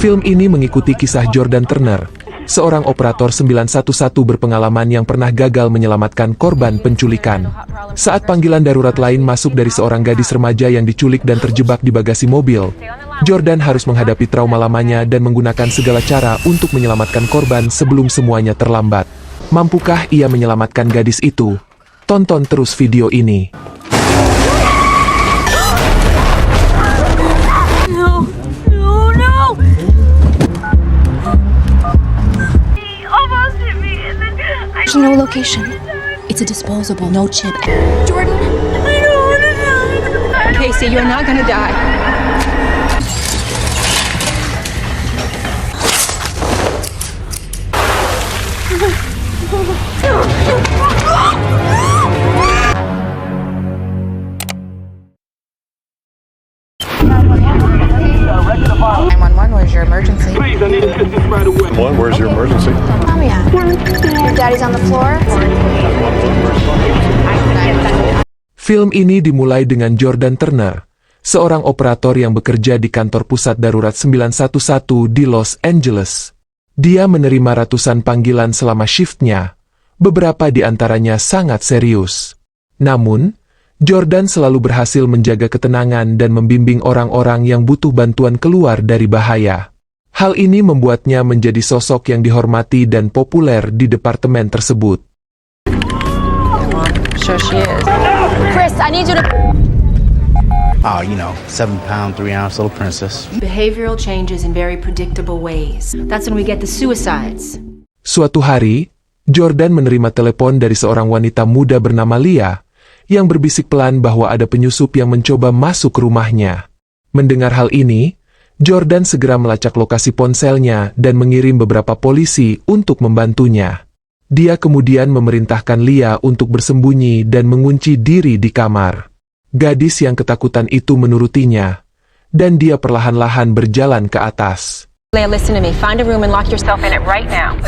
Film ini mengikuti kisah Jordan Turner, seorang operator 911 berpengalaman yang pernah gagal menyelamatkan korban penculikan. Saat panggilan darurat lain masuk dari seorang gadis remaja yang diculik dan terjebak di bagasi mobil, Jordan harus menghadapi trauma lamanya dan menggunakan segala cara untuk menyelamatkan korban sebelum semuanya terlambat. Mampukah ia menyelamatkan gadis itu? Tonton terus video ini. No location. It's a disposable, no chip. Jordan, I don't want to die. Casey, you're not gonna die. Where's your emergency? Please, I need assistance right away. Where's your emergency? Tell me at. Your daddy's on the floor. Film ini dimulai dengan Jordan Turner, seorang operator yang bekerja di kantor pusat darurat 911 di Los Angeles. Dia menerima ratusan panggilan selama shiftnya, beberapa di antaranya sangat serius. Namun, Jordan selalu berhasil menjaga ketenangan dan membimbing orang-orang yang butuh bantuan keluar dari bahaya. Hal ini membuatnya menjadi sosok yang dihormati dan populer di departemen tersebut. Sure she is. Chris, I need you to... Oh, 7-pound, 3-ounce little princess. Behavioral changes in very predictable ways. That's when we get the suicides. Suatu hari, Jordan menerima telepon dari seorang wanita muda bernama Lia, yang berbisik pelan bahwa ada penyusup yang mencoba masuk ke rumahnya. Mendengar hal ini, Jordan segera melacak lokasi ponselnya dan mengirim beberapa polisi untuk membantunya. Dia kemudian memerintahkan Lia untuk bersembunyi dan mengunci diri di kamar. Gadis yang ketakutan itu menurutinya, dan dia perlahan-lahan berjalan ke atas. Leia, listen to me. Find a room and lock yourself in it right now.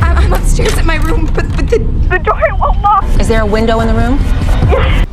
I'm upstairs in my room, but the door won't lock. Is there a window in the room?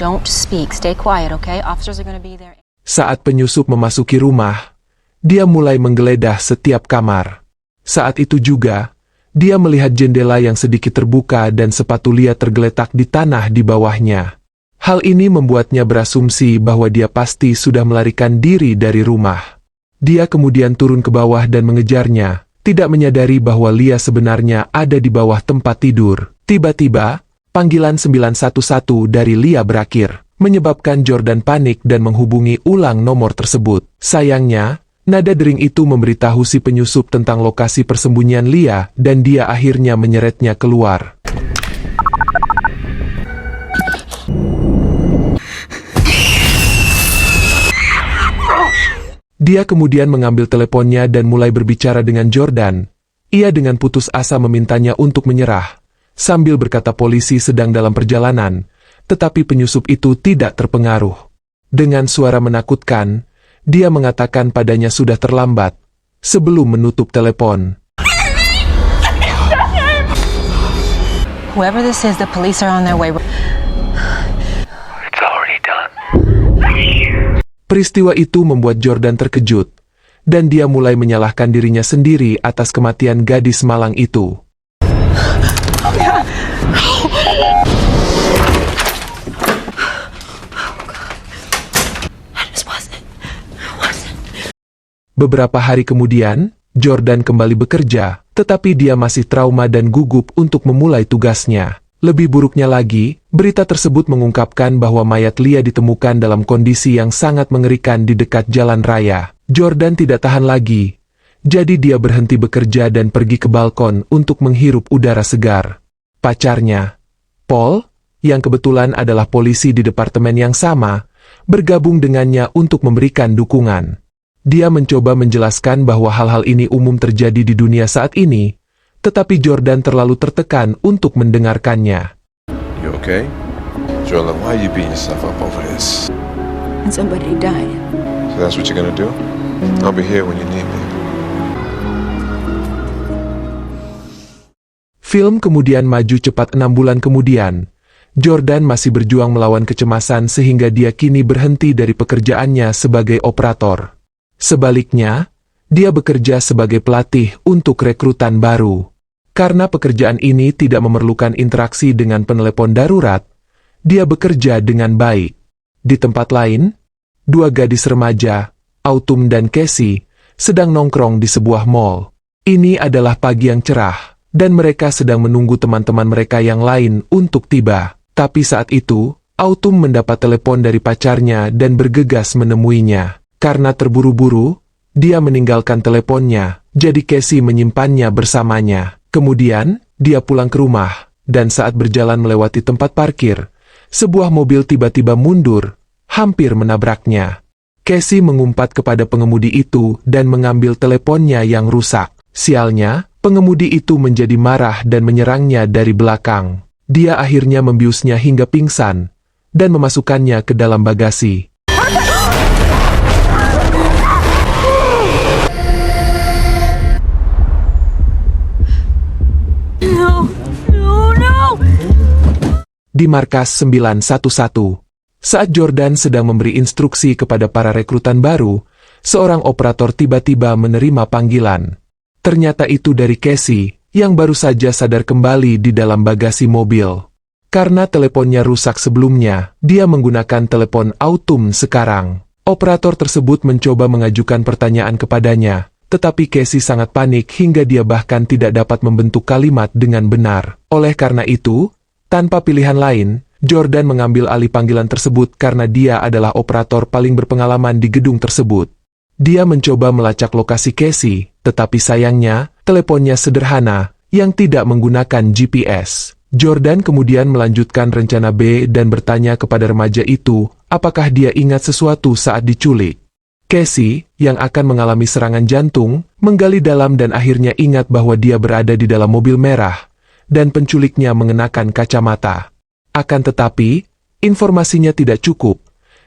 Don't speak. Stay quiet, okay? Officers are gonna be there. Saat penyusup memasuki rumah, dia mulai menggeledah setiap kamar. Saat itu juga, dia melihat jendela yang sedikit terbuka dan sepatu Lia tergeletak di tanah di bawahnya. Hal ini membuatnya berasumsi bahwa dia pasti sudah melarikan diri dari rumah. Dia kemudian turun ke bawah dan mengejarnya, tidak menyadari bahwa Lia sebenarnya ada di bawah tempat tidur. Tiba-tiba, panggilan 911 dari Lia berakhir, menyebabkan Jordan panik dan menghubungi ulang nomor tersebut. Sayangnya, nada dering itu memberitahu si penyusup tentang lokasi persembunyian Lia dan dia akhirnya menyeretnya keluar. Dia kemudian mengambil teleponnya dan mulai berbicara dengan Jordan. Ia dengan putus asa memintanya untuk menyerah, sambil berkata polisi sedang dalam perjalanan, tetapi penyusup itu tidak terpengaruh. Dengan suara menakutkan, dia mengatakan padanya sudah terlambat, sebelum menutup telepon. Whoever this is, the police are on their way. It's already done. Peristiwa itu membuat Jordan terkejut, dan dia mulai menyalahkan dirinya sendiri atas kematian gadis malang itu. Beberapa hari kemudian, Jordan kembali bekerja, tetapi dia masih trauma dan gugup untuk memulai tugasnya. Lebih buruknya lagi, berita tersebut mengungkapkan bahwa mayat Lia ditemukan dalam kondisi yang sangat mengerikan di dekat jalan raya. Jordan tidak tahan lagi, jadi dia berhenti bekerja dan pergi ke balkon untuk menghirup udara segar. Pacarnya, Paul, yang kebetulan adalah polisi di departemen yang sama, bergabung dengannya untuk memberikan dukungan. Dia mencoba menjelaskan bahwa hal-hal ini umum terjadi di dunia saat ini, tetapi Jordan terlalu tertekan untuk mendengarkannya. You okay? Jordan, why are you beating yourself up over this? And somebody died. So that's what you're gonna do? I'll be here when you need me. Film kemudian maju cepat 6 bulan kemudian. Jordan masih berjuang melawan kecemasan sehingga dia kini berhenti dari pekerjaannya sebagai operator. Sebaliknya, Dia bekerja sebagai pelatih untuk rekrutan baru. Karena pekerjaan ini tidak memerlukan interaksi dengan penelepon darurat, dia bekerja dengan baik. Di tempat lain, dua gadis remaja, Autumn dan Casey, sedang nongkrong di sebuah mall. Ini adalah pagi yang cerah, dan mereka sedang menunggu teman-teman mereka yang lain untuk tiba. Tapi saat itu, Autumn mendapat telepon dari pacarnya dan bergegas menemuinya. Karena terburu-buru, dia meninggalkan teleponnya, jadi Casey menyimpannya bersamanya. Kemudian, dia pulang ke rumah, dan saat berjalan melewati tempat parkir, sebuah mobil tiba-tiba mundur, hampir menabraknya. Casey mengumpat kepada pengemudi itu dan mengambil teleponnya yang rusak. Sialnya, pengemudi itu menjadi marah dan menyerangnya dari belakang. Dia akhirnya membiusnya hingga pingsan, dan memasukkannya ke dalam bagasi. Di markas 911. Saat Jordan sedang memberi instruksi kepada para rekrutan baru, seorang operator tiba-tiba menerima panggilan. Ternyata itu dari Casey, yang baru saja sadar kembali di dalam bagasi mobil. Karena teleponnya rusak sebelumnya, dia menggunakan telepon Autumn sekarang. Operator tersebut mencoba mengajukan pertanyaan kepadanya, tetapi Casey sangat panik hingga dia bahkan tidak dapat membentuk kalimat dengan benar. Oleh karena itu, tanpa pilihan lain, Jordan mengambil alih panggilan tersebut karena dia adalah operator paling berpengalaman di gedung tersebut. Dia mencoba melacak lokasi Casey, tetapi sayangnya, teleponnya sederhana, yang tidak menggunakan GPS. Jordan kemudian melanjutkan rencana B dan bertanya kepada remaja itu, apakah dia ingat sesuatu saat diculik. Casey, yang akan mengalami serangan jantung, menggali dalam dan akhirnya ingat bahwa dia berada di dalam mobil merah, dan penculiknya mengenakan kacamata. Akan tetapi, informasinya tidak cukup.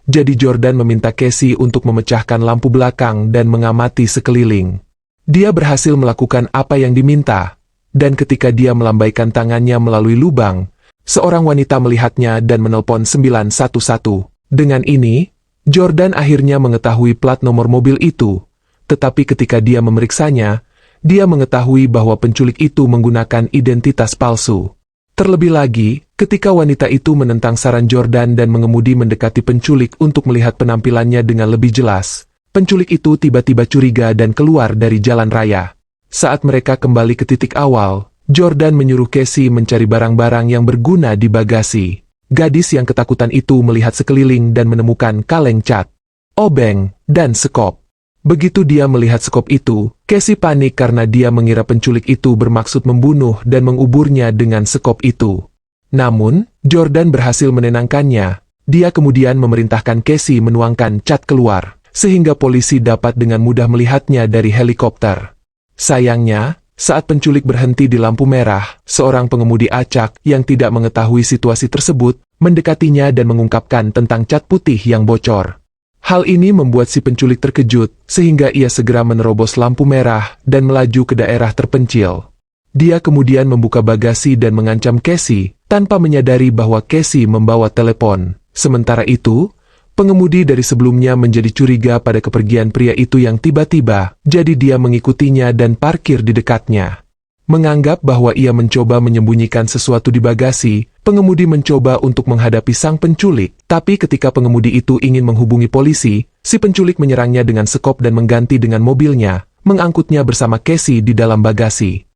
Jadi Jordan meminta Casey untuk memecahkan lampu belakang dan mengamati sekeliling. Dia berhasil melakukan apa yang diminta, dan ketika dia melambaikan tangannya melalui lubang, seorang wanita melihatnya dan menelpon 911. Dengan ini, Jordan akhirnya mengetahui plat nomor mobil itu, tetapi ketika dia memeriksanya, dia mengetahui bahwa penculik itu menggunakan identitas palsu. Terlebih lagi, ketika wanita itu menentang saran Jordan dan mengemudi mendekati penculik untuk melihat penampilannya dengan lebih jelas, penculik itu tiba-tiba curiga dan keluar dari jalan raya. Saat mereka kembali ke titik awal, Jordan menyuruh Casey mencari barang-barang yang berguna di bagasi. Gadis yang ketakutan itu melihat sekeliling dan menemukan kaleng cat, obeng, dan sekop. Begitu dia melihat sekop itu, Casey panik karena dia mengira penculik itu bermaksud membunuh dan menguburnya dengan sekop itu. Namun, Jordan berhasil menenangkannya. Dia kemudian memerintahkan Casey menuangkan cat keluar, sehingga polisi dapat dengan mudah melihatnya dari helikopter. Sayangnya, saat penculik berhenti di lampu merah, seorang pengemudi acak yang tidak mengetahui situasi tersebut, mendekatinya dan mengungkapkan tentang cat putih yang bocor. Hal ini membuat si penculik terkejut, sehingga ia segera menerobos lampu merah dan melaju ke daerah terpencil. Dia kemudian membuka bagasi dan mengancam Casey, tanpa menyadari bahwa Casey membawa telepon. Sementara itu, pengemudi dari sebelumnya menjadi curiga pada kepergian pria itu yang tiba-tiba, jadi dia mengikutinya dan parkir di dekatnya. Menganggap bahwa ia mencoba menyembunyikan sesuatu di bagasi, pengemudi mencoba untuk menghadapi sang penculik, tapi ketika pengemudi itu ingin menghubungi polisi, si penculik menyerangnya dengan sekop dan mengganti dengan mobilnya, mengangkutnya bersama Casey di dalam bagasi.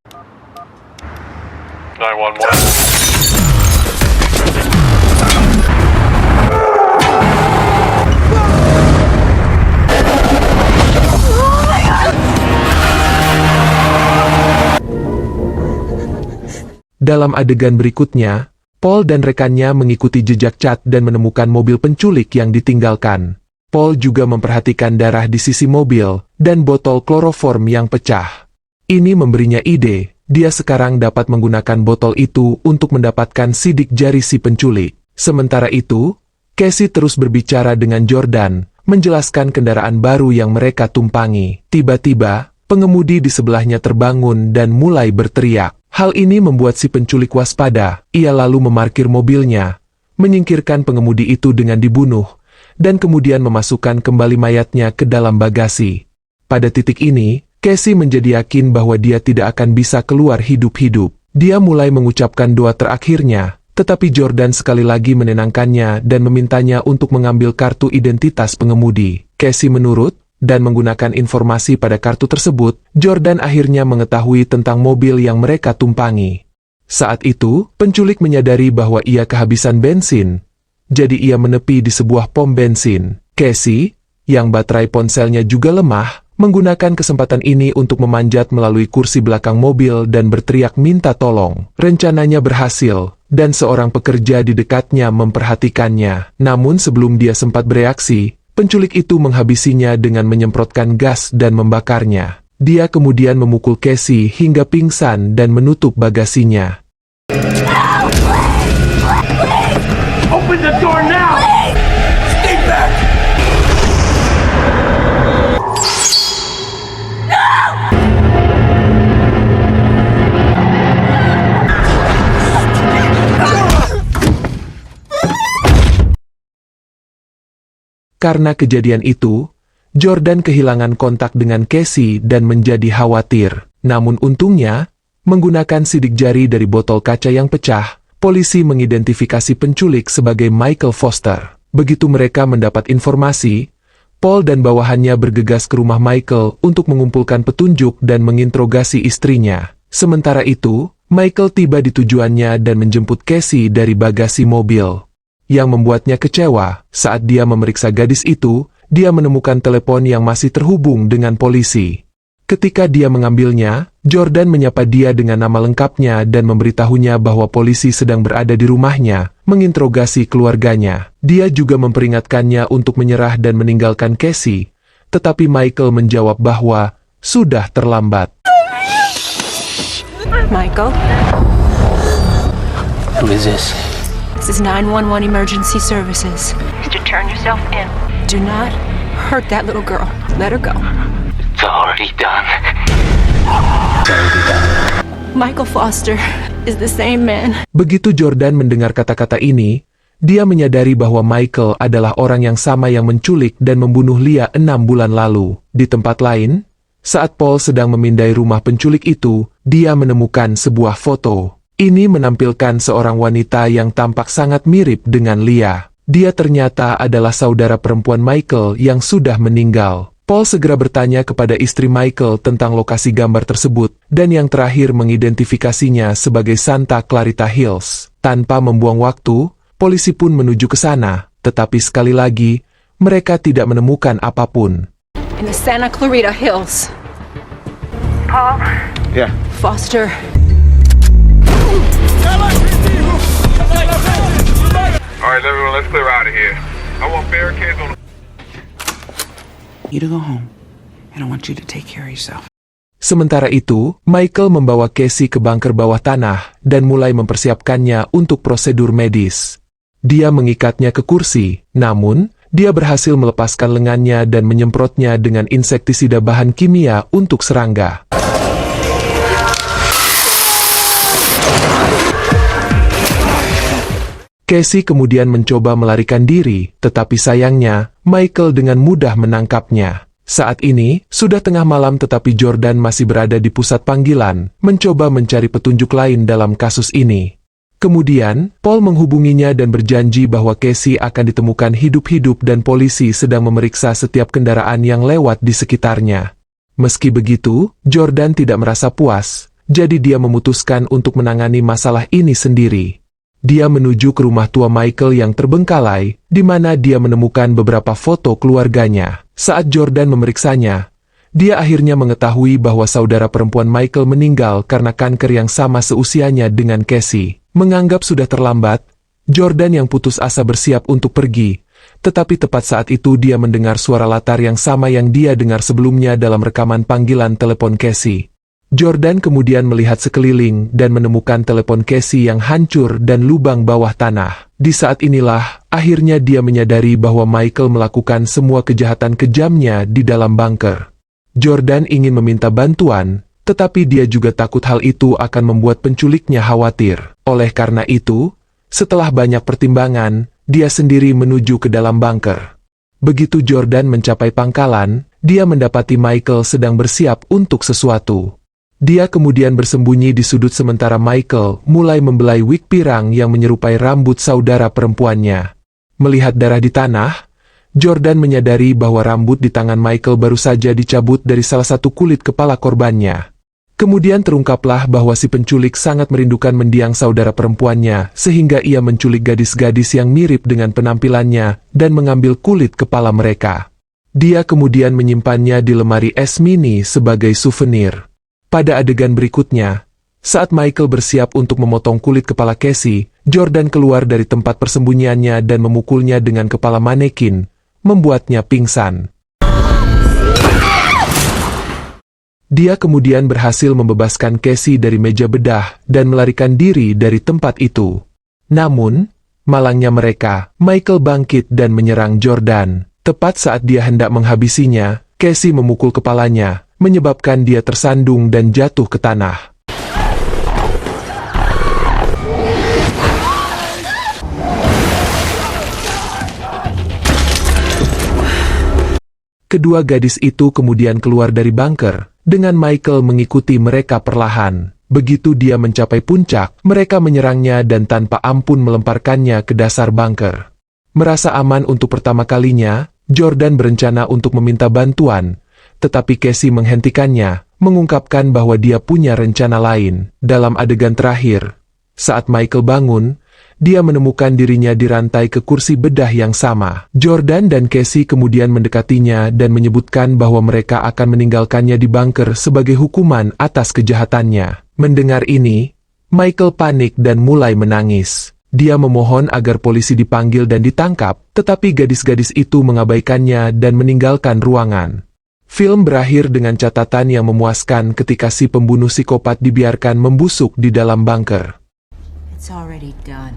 911. Dalam adegan berikutnya, Paul dan rekannya mengikuti jejak cat dan menemukan mobil penculik yang ditinggalkan. Paul juga memperhatikan darah di sisi mobil dan botol kloroform yang pecah. Ini memberinya ide, dia sekarang dapat menggunakan botol itu untuk mendapatkan sidik jari si penculik. Sementara itu, Casey terus berbicara dengan Jordan, menjelaskan kendaraan baru yang mereka tumpangi. Tiba-tiba, pengemudi di sebelahnya terbangun dan mulai berteriak. Hal ini membuat si penculik waspada. Ia lalu memarkir mobilnya, menyingkirkan pengemudi itu dengan dibunuh, dan kemudian memasukkan kembali mayatnya ke dalam bagasi. Pada titik ini, Casey menjadi yakin bahwa dia tidak akan bisa keluar hidup-hidup. Dia mulai mengucapkan doa terakhirnya, tetapi Jordan sekali lagi menenangkannya dan memintanya untuk mengambil kartu identitas pengemudi. Casey menurut, dan menggunakan informasi pada kartu tersebut, Jordan akhirnya mengetahui tentang mobil yang mereka tumpangi. Saat itu, penculik menyadari bahwa ia kehabisan bensin, jadi ia menepi di sebuah pom bensin. Casey, yang baterai ponselnya juga lemah, menggunakan kesempatan ini untuk memanjat melalui kursi belakang mobil dan berteriak minta tolong. Rencananya berhasil, dan seorang pekerja di dekatnya memperhatikannya. Namun sebelum dia sempat bereaksi, penculik itu menghabisinya dengan menyemprotkan gas dan membakarnya. Dia kemudian memukul Casey hingga pingsan dan menutup bagasinya. Open the door now! Stay back! Karena kejadian itu, Jordan kehilangan kontak dengan Casey dan menjadi khawatir. Namun untungnya, menggunakan sidik jari dari botol kaca yang pecah, polisi mengidentifikasi penculik sebagai Michael Foster. Begitu mereka mendapat informasi, Paul dan bawahannya bergegas ke rumah Michael untuk mengumpulkan petunjuk dan menginterogasi istrinya. Sementara itu, Michael tiba di tujuannya dan menjemput Casey dari bagasi mobil. Yang membuatnya kecewa, saat dia memeriksa gadis itu, dia menemukan telepon yang masih terhubung dengan polisi. Ketika dia mengambilnya, Jordan menyapa dia dengan nama lengkapnya dan memberitahunya bahwa polisi sedang berada di rumahnya, menginterogasi keluarganya. Dia juga memperingatkannya untuk menyerah dan meninggalkan Casey, tetapi Michael menjawab bahwa sudah terlambat. Michael, Who is this? this is 911 Emergency Services. Mister, turn yourself in. Do not hurt that little girl. Let her go. It's already done. Michael Foster is the same man. Begitu Jordan mendengar kata-kata ini, dia menyadari bahwa Michael adalah orang yang sama yang menculik dan membunuh Lia 6 bulan lalu. Di tempat lain, saat Paul sedang memindai rumah penculik itu, dia menemukan sebuah foto. Ini menampilkan seorang wanita yang tampak sangat mirip dengan Lia. Dia ternyata adalah saudara perempuan Michael yang sudah meninggal. Paul segera bertanya kepada istri Michael tentang lokasi gambar tersebut, dan yang terakhir mengidentifikasinya sebagai Santa Clarita Hills. Tanpa membuang waktu, polisi pun menuju ke sana, tetapi sekali lagi, mereka tidak menemukan apapun. In the Santa Clarita Hills. Paul, Yeah. Foster. Alright, everyone, let's clear out of here. I want barricades on the... You to go home, and I want you to take care of yourself. Sementara itu, Michael membawa Casey ke bunker bawah tanah dan mulai mempersiapkannya untuk prosedur medis. Dia mengikatnya ke kursi, namun, dia berhasil melepaskan lengannya dan menyemprotnya dengan insektisida bahan kimia untuk serangga. Casey kemudian mencoba melarikan diri, tetapi sayangnya, Michael dengan mudah menangkapnya. Saat ini, sudah tengah malam tetapi Jordan masih berada di pusat panggilan, mencoba mencari petunjuk lain dalam kasus ini. Kemudian, Paul menghubunginya dan berjanji bahwa Casey akan ditemukan hidup-hidup dan polisi sedang memeriksa setiap kendaraan yang lewat di sekitarnya. Meski begitu, Jordan tidak merasa puas, jadi dia memutuskan untuk menangani masalah ini sendiri. Dia menuju ke rumah tua Michael yang terbengkalai, di mana dia menemukan beberapa foto keluarganya. Saat Jordan memeriksanya, dia akhirnya mengetahui bahwa saudara perempuan Michael meninggal karena kanker yang sama seusianya dengan Casey. Menganggap sudah terlambat, Jordan yang putus asa bersiap untuk pergi, tetapi tepat saat itu dia mendengar suara latar yang sama yang dia dengar sebelumnya dalam rekaman panggilan telepon Casey. Jordan kemudian melihat sekeliling dan menemukan telepon Casey yang hancur dan lubang bawah tanah. Di saat inilah, akhirnya dia menyadari bahwa Michael melakukan semua kejahatan kejamnya di dalam bunker. Jordan ingin meminta bantuan, tetapi dia juga takut hal itu akan membuat penculiknya khawatir. Oleh karena itu, setelah banyak pertimbangan, dia sendiri menuju ke dalam bunker. Begitu Jordan mencapai pangkalan, dia mendapati Michael sedang bersiap untuk sesuatu. Dia kemudian bersembunyi di sudut sementara Michael mulai membelai wig pirang yang menyerupai rambut saudara perempuannya. Melihat darah di tanah, Jordan menyadari bahwa rambut di tangan Michael baru saja dicabut dari salah satu kulit kepala korbannya. Kemudian terungkaplah bahwa si penculik sangat merindukan mendiang saudara perempuannya sehingga ia menculik gadis-gadis yang mirip dengan penampilannya dan mengambil kulit kepala mereka. Dia kemudian menyimpannya di lemari es mini sebagai souvenir. Pada adegan berikutnya, saat Michael bersiap untuk memotong kulit kepala Casey, Jordan keluar dari tempat persembunyiannya dan memukulnya dengan kepala manekin, membuatnya pingsan. Dia kemudian berhasil membebaskan Casey dari meja bedah dan melarikan diri dari tempat itu. Namun, malangnya mereka, Michael bangkit dan menyerang Jordan. Tepat saat dia hendak menghabisinya, Casey memukul kepalanya, menyebabkan dia tersandung dan jatuh ke tanah. Kedua gadis itu kemudian keluar dari bunker, dengan Michael mengikuti mereka perlahan. Begitu dia mencapai puncak, mereka menyerangnya dan tanpa ampun melemparkannya ke dasar bunker. Merasa aman untuk pertama kalinya, Jordan berencana untuk meminta bantuan, tetapi Casey menghentikannya, mengungkapkan bahwa dia punya rencana lain. Dalam adegan terakhir, saat Michael bangun, dia menemukan dirinya dirantai ke kursi bedah yang sama. Jordan dan Casey kemudian mendekatinya dan menyebutkan bahwa mereka akan meninggalkannya di bunker sebagai hukuman atas kejahatannya. Mendengar ini, Michael panik dan mulai menangis. Dia memohon agar polisi dipanggil dan ditangkap, tetapi gadis-gadis itu mengabaikannya dan meninggalkan ruangan. Film berakhir dengan catatan yang memuaskan ketika si pembunuh psikopat dibiarkan membusuk di dalam bunker. It's already done.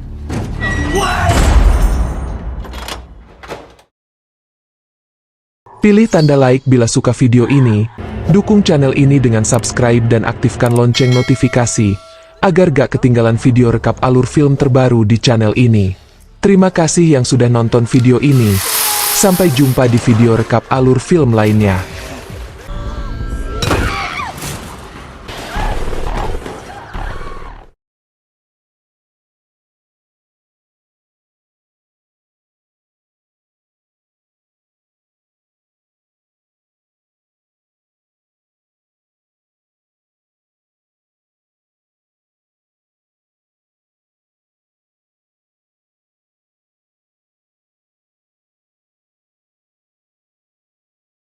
Pilih tanda like bila suka video ini, dukung channel ini dengan subscribe dan aktifkan lonceng notifikasi, agar gak ketinggalan video rekap alur film terbaru di channel ini. Terima kasih yang sudah nonton video ini. Sampai jumpa di video rekap alur film lainnya.